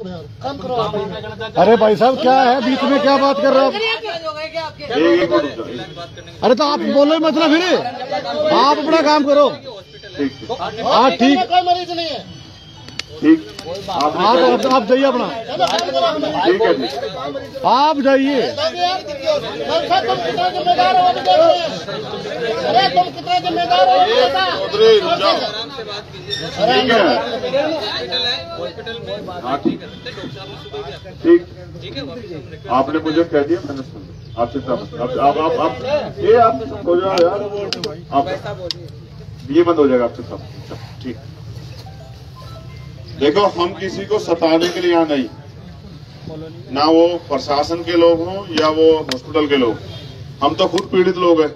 काम करो। अरे भाई साहब क्या है, बीच में क्या बात कर रहे हो अरे तो आप बोलो मतलब फिर आप अपना काम करो। हाँ ठीक, कोई मरीज नहीं है। ठीक, आप जाइए अपना, ठीक है जी। आप जाइए। तुम कितना जिम्मेदार हो? अरे तुम कितना जिम्मेदार हो? हाँ ठीक, आपने मुझे कह दिया, मैंने सुन लिया। आपसे सब ये आपसे सब हो जाओ यार, आप ये बंद हो जाएगा आपसे सब। ठीक, देखो हम किसी को सताने के लिए यहाँ नहीं, ना वो प्रशासन के लोग हों या वो हॉस्पिटल के लोग, हम तो खुद पीड़ित लोग हैं।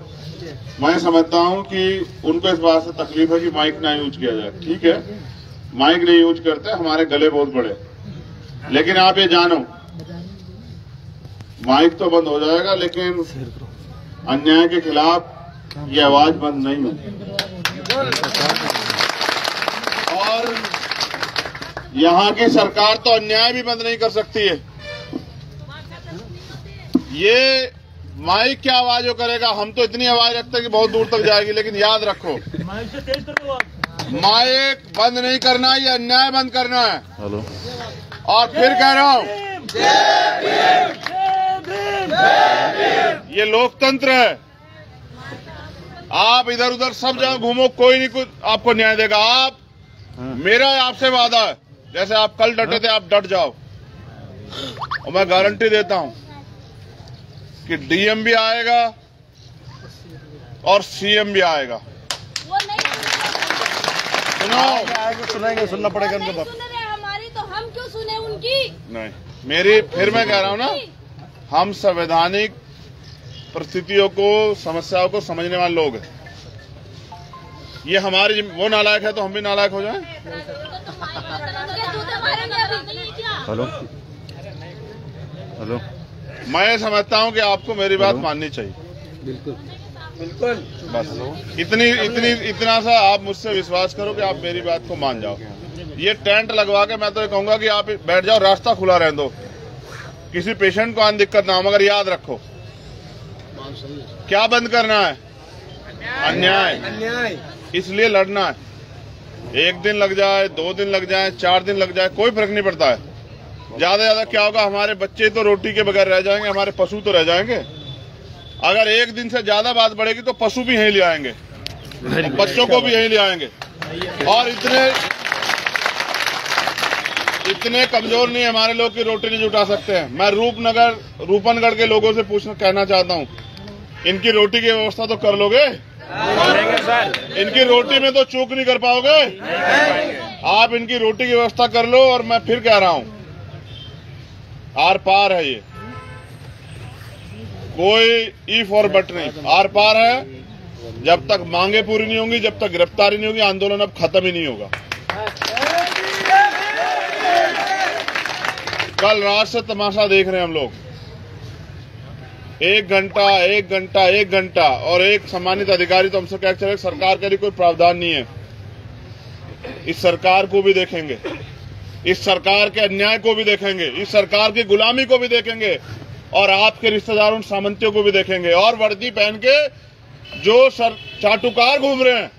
मैं समझता हूँ कि उनको इस बात से तकलीफ है कि माइक ना यूज किया जाए। ठीक है, माइक नहीं यूज करते, हमारे गले बहुत बड़े, लेकिन आप ये जानो माइक तो बंद हो जाएगा लेकिन अन्याय के खिलाफ ये आवाज बंद नहीं होगी। और यहाँ की सरकार तो अन्याय भी बंद नहीं कर सकती है। ये माइक क्या आवाजों करेगा, हम तो इतनी आवाज रखते हैं कि बहुत दूर तक जाएगी, लेकिन याद रखो माइक बंद नहीं करना, ये अन्याय बंद करना है। हेलो, और फिर कह रहा हूँ ये लोकतंत्र है, आप इधर उधर सब जगह घूमो, कोई नहीं कुछ आपको न्याय देगा। आप मेरा आपसे वादा है, जैसे आप कल डटे थे आप डट जाओ, और मैं गारंटी देता हूं कि डीएम भी आएगा और सीएम भी आएगा। सुनेंगे, सुनना पड़ेगा उनके बात। हमारी तो हम क्यों सुने उनकी? नहीं, मेरी फिर मैं कह रहा हूं ना, हम संवैधानिक परिस्थितियों को, समस्याओं को समझने वाले लोग हैं। ये हमारी, वो नालायक है तो हम भी नालायक हो जाएं? हेलो हेलो, मैं समझता हूं कि आपको मेरी बात माननी चाहिए। बिल्कुल, बस इतना सा आप मुझसे विश्वास करो कि आप मेरी बात को मान जाओ। ये टेंट लगवा के मैं तो ये कहूंगा कि आप बैठ जाओ, रास्ता खुला रहने दो, किसी पेशेंट को आने दिक्कत ना हो। मगर याद रखो क्या बंद करना है, अन्याय। इसलिए लड़ना है, 1 दिन लग जाए, 2 दिन लग जाए, 4 दिन लग जाए, कोई फर्क नहीं पड़ता है। ज्यादा क्या होगा, हमारे बच्चे तो रोटी के बगैर रह जाएंगे, हमारे पशु तो रह जाएंगे। अगर 1 दिन से ज्यादा बात बढ़ेगी तो पशु भी यहीं ले आएंगे, बच्चों को भी यहीं ले आएंगे। और इतने कमजोर नहीं हमारे लोग की रोटी नहीं जुटा सकते हैं। मैं रूपनगढ़ के लोगों से कहना चाहता हूँ, इनकी रोटी की व्यवस्था तो कर लोगे? इनकी रोटी में तो चूक नहीं कर पाओगे। आप इनकी रोटी की व्यवस्था कर लो। और मैं फिर कह रहा हूं, आर पार है ये, कोई इफ और बट नहीं, आर पार है। जब तक मांगे पूरी नहीं होंगी, जब तक गिरफ्तारी नहीं होगी, आंदोलन अब खत्म ही नहीं होगा। कल रात से तमाशा देख रहे हैं हम लोग, 1 घंटा और एक सम्मानित अधिकारी तो हमसे कह चले सरकार के लिए कोई प्रावधान नहीं है। इस सरकार को भी देखेंगे, इस सरकार के अन्याय को भी देखेंगे, इस सरकार की गुलामी को भी देखेंगे, और आपके रिश्तेदारों सामंतियों को भी देखेंगे। और वर्दी पहन के जो चाटुकार घूम रहे हैं,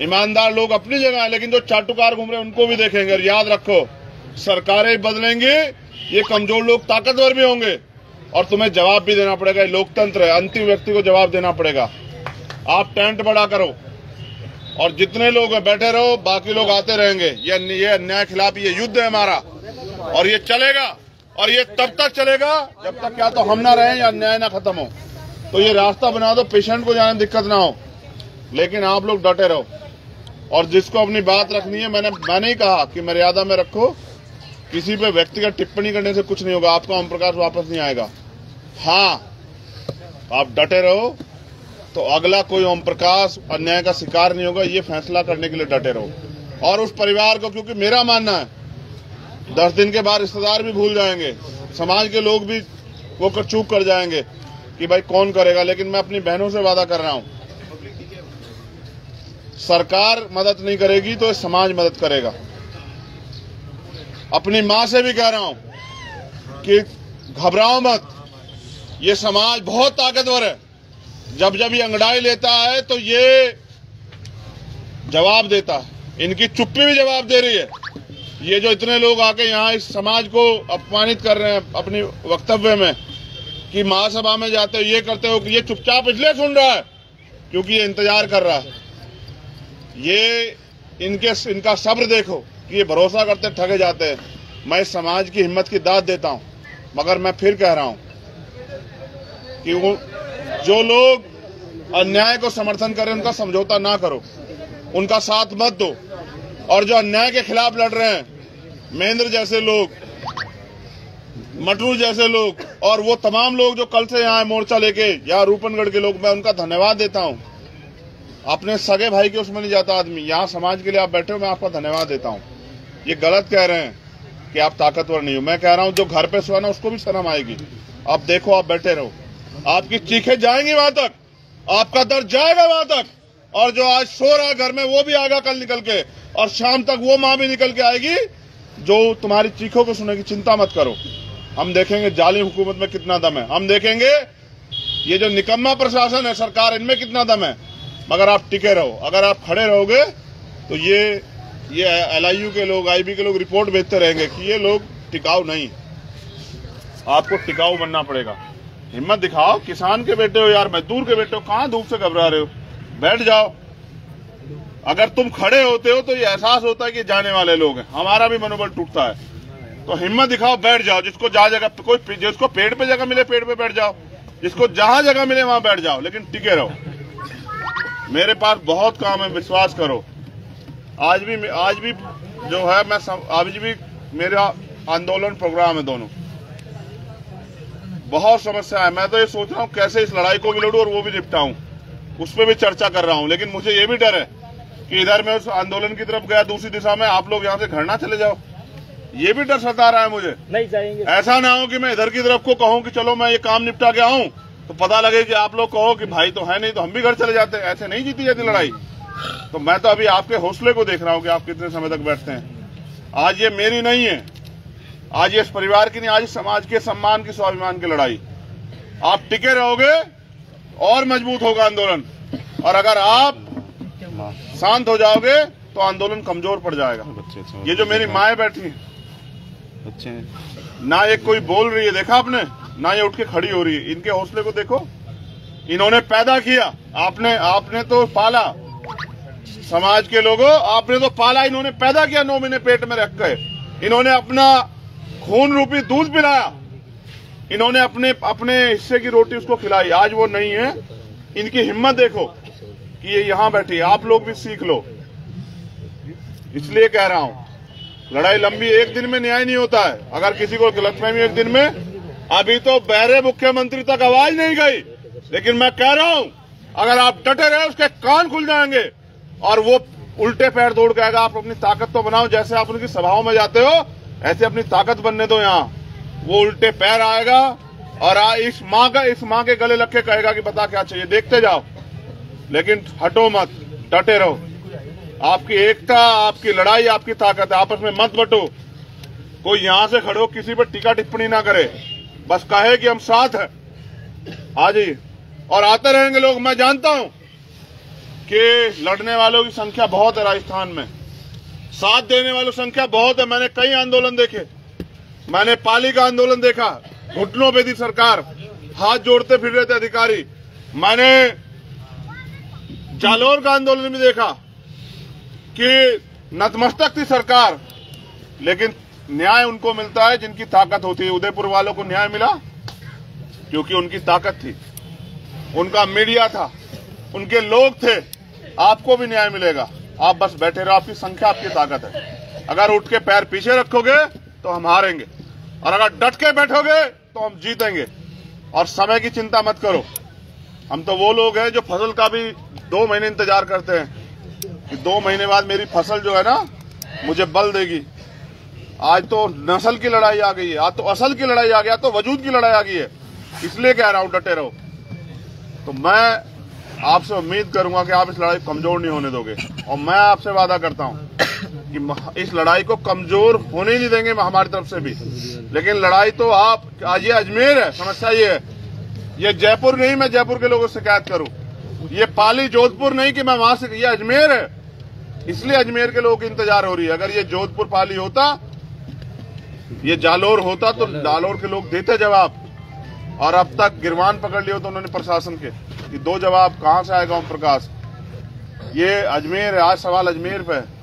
ईमानदार लोग अपनी जगह है, लेकिन जो चाटुकार घूम रहे हैं उनको भी देखेंगे। और याद रखो, सरकारें बदलेंगी, ये कमजोर लोग ताकतवर भी होंगे, और तुम्हें जवाब भी देना पड़ेगा। लोकतंत्र है, अंतिम व्यक्ति को जवाब देना पड़ेगा। आप टेंट बड़ा करो और जितने लोग बैठे रहो, बाकी लोग आते रहेंगे। ये अन्याय खिलाफ ये युद्ध है हमारा, और ये चलेगा, और ये तब तक चलेगा जब तक क्या तो हम ना रहें या अन्याय ना खत्म हो। तो ये रास्ता बना दो, पेशेंट को जाने दिक्कत ना हो, लेकिन आप लोग डटे रहो। और जिसको अपनी बात रखनी है, मैंने ही कहा कि मर्यादा में रखो, किसी पे व्यक्तिगत टिप्पणी करने से कुछ नहीं होगा, आपका ओम प्रकाश वापस नहीं आएगा। हाँ, आप डटे रहो तो अगला कोई ओम प्रकाश अन्याय का शिकार नहीं होगा, ये फैसला करने के लिए डटे रहो। और उस परिवार को, क्योंकि मेरा मानना है 10 दिन के बाद रिश्तेदार भी भूल जाएंगे, समाज के लोग भी वो चूक कर जाएंगे कि भाई कौन करेगा, लेकिन मैं अपनी बहनों से वादा कर रहा हूं, सरकार मदद नहीं करेगी तो समाज मदद करेगा। अपनी माँ से भी कह रहा हूं कि घबराओ मत, ये समाज बहुत ताकतवर है। जब जब ये अंगड़ाई लेता है तो ये जवाब देता है, इनकी चुप्पी भी जवाब दे रही है। ये जो इतने लोग आके यहाँ इस समाज को अपमानित कर रहे हैं अपनी वक्तव्य में कि महासभा में जाते हो ये करते हो, कि ये चुपचाप इसलिए सुन रहा है क्योंकि ये इंतजार कर रहा है। ये इनका सब्र देखो कि ये भरोसा करते ठगे जाते हैं। मैं इस समाज की हिम्मत की दाद देता हूं, मगर मैं फिर कह रहा हूं कि वो जो लोग अन्याय को समर्थन करें उनका समझौता ना करो, उनका साथ मत दो। और जो अन्याय के खिलाफ लड़ रहे हैं, महेंद्र जैसे लोग, मटरू जैसे लोग और वो तमाम लोग जो कल से यहाँ मोर्चा लेके, या रूपनगढ़ के लोग, मैं उनका धन्यवाद देता हूं। अपने सगे भाई के उसमें नहीं जाता आदमी, यहाँ समाज के लिए आप बैठे हो, मैं आपका धन्यवाद देता हूं। ये गलत कह रहे हैं कि आप ताकतवर नहीं हो। मैं कह रहा हूं जो घर पे सोना उसको भी शर्म आएगी। आप देखो, आप बैठे रहो, आपकी चीखें जाएंगी वहां तक, आपका दर्द जाएगा वहां तक। और जो आज सो रहा है घर में वो भी आएगा कल निकल के, और शाम तक वो माँ भी निकल के आएगी जो तुम्हारी चीखों को सुनेगी। चिंता मत करो, हम देखेंगे जालिम हुकूमत में कितना दम है, हम देखेंगे ये जो निकम्मा प्रशासन है सरकार, इनमें कितना दम है। मगर आप टिके रहो, अगर आप खड़े रहोगे तो ये LIU के लोग, IB के लोग रिपोर्ट भेजते रहेंगे कि ये लोग टिकाऊ नहीं। आपको टिकाऊ बनना पड़ेगा। हिम्मत दिखाओ, किसान के बेटे हो यार, मजदूर के बेटे हो, कहां धूप से घबरा रहे हो? बैठ जाओ। अगर तुम खड़े होते हो तो ये एहसास होता है कि जाने वाले लोग हैं, हमारा भी मनोबल टूटता है। तो हिम्मत दिखाओ, बैठ जाओ। जिसको जहां जगह कोई, जिसको पेड़ पे जगह मिले पेड़ पे बैठ जाओ, जिसको जहां जगह मिले वहां बैठ जाओ, लेकिन टिके रहो। मेरे पास बहुत काम है, विश्वास करो। आज भी जो है मैं आज भी मेरा आंदोलन प्रोग्राम है, दोनों। बहुत समस्या है। मैं तो ये सोच रहा हूँ कैसे इस लड़ाई को भी लड़ूं और वो भी निपटाऊं, उस पर भी चर्चा कर रहा हूं। लेकिन मुझे ये भी डर है कि इधर मैं उस आंदोलन की तरफ गया, दूसरी दिशा में आप लोग यहाँ से घर ना चले जाओ। ये भी डर सता रहा है मुझे। नहीं जाएंगे। ऐसा ना हो कि मैं इधर की तरफ को कहूँ कि चलो मैं ये काम निपटा के आऊं, तो पता लगे कि आप लोग कहो कि भाई तो है नहीं, तो हम भी घर चले जाते हैं। ऐसे नहीं जीती जाती लड़ाई। तो मैं तो अभी आपके हौसले को देख रहा हूं कि आप कितने समय तक बैठते हैं। आज ये मेरी नहीं है, आज ये इस परिवार की नहीं, आज समाज के सम्मान की, स्वाभिमान की लड़ाई। आप टिके रहोगे और मजबूत होगा आंदोलन, और अगर आप शांत हो जाओगे तो आंदोलन कमजोर पड़ जाएगा। ये जो मेरी माएं बैठी हैं, ना ये कोई बोल रही है, देखा आपने, ना ये उठ के खड़ी हो रही है। इनके हौसले को देखो। इन्होंने पैदा किया, आपने तो पाला। समाज के लोगों, आपने तो पाला, इन्होंने पैदा किया 9 महीने पेट में रख कर। इन्होंने अपना खून रूपी दूध पिलाया, इन्होंने अपने हिस्से की रोटी उसको खिलाई। आज वो नहीं है। इनकी हिम्मत देखो कि ये यहां बैठी है। आप लोग भी सीख लो। इसलिए कह रहा हूं, लड़ाई लंबी, एक दिन में न्याय नहीं होता है। अगर किसी को गलतफहमी, एक दिन में, अभी तो बहरे मुख्यमंत्री तक आवाज नहीं गई, लेकिन मैं कह रहा हूं अगर आप डटे रहे उसके कान खुल जाएंगे और वो उल्टे पैर दौड़ के आएगा। आप अपनी ताकत तो बनाओ, जैसे आप उनकी सभाओं में जाते हो ऐसे अपनी ताकत बनने दो। यहाँ वो उल्टे पैर आएगा और इस माँ के गले लग के कहेगा कि बता क्या चाहिए, देखते जाओ। लेकिन हटो मत, डटे रहो। आपकी एकता, आपकी लड़ाई, आपकी ताकत है। आपस में मत बटो। कोई यहां से खड़ो किसी पर टीका टिप्पणी ना करे, बस कहे कि हम साथ हैं। आ जाइए, और आते रहेंगे लोग। मैं जानता हूं कि लड़ने वालों की संख्या बहुत है राजस्थान में, साथ देने वालों की संख्या बहुत है। मैंने कई आंदोलन देखे। मैंने पाली का आंदोलन देखा, घुटनों पे थी सरकार, हाथ जोड़ते फिर रहे थे अधिकारी। मैंने जालोर का आंदोलन भी देखा कि नतमस्तक थी सरकार, लेकिन न्याय उनको मिलता है जिनकी ताकत होती है। उदयपुर वालों को न्याय मिला क्योंकि उनकी ताकत थी, उनका मीडिया था, उनके लोग थे। आपको भी न्याय मिलेगा। आप बस बैठे रहो, आपकी संख्या आपकी ताकत है। अगर उठ के पैर पीछे रखोगे तो हम हारेंगे, और अगर डट के बैठोगे तो हम जीतेंगे। और समय की चिंता मत करो। हम तो वो लोग हैं जो फसल का भी 2 महीने इंतजार करते हैं कि 2 महीने बाद मेरी फसल जो है ना मुझे बल देगी। आज तो नस्ल की लड़ाई आ गई है, आज तो असल की लड़ाई आ गई, आज तो वजूद की लड़ाई आ गई है। इसलिए कह रहा हूं डटे रहो। तो मैं आपसे उम्मीद करूंगा कि आप इस लड़ाई को कमजोर नहीं होने दोगे, और मैं आपसे वादा करता हूं कि इस लड़ाई को कमजोर होने नहीं देंगे हमारी तरफ से भी। लेकिन लड़ाई तो आप, आज ये अजमेर है, समस्या ये है, ये जयपुर नहीं मैं जयपुर के लोगों से शिकायत करूं, ये पाली जोधपुर नहीं कि मैं वहां से, ये अजमेर है, इसलिए अजमेर के लोगों की इंतजार हो रही है। अगर ये जोधपुर पाली होता, ये जालोर होता तो जालोर के लोग देते जवाब, और अब तक गिरवान पकड़ लिए तो उन्होंने प्रशासन के, कि 2 जवाब कहां से आएगा ओम प्रकाश। ये अजमेर है, आज सवाल अजमेर पे है।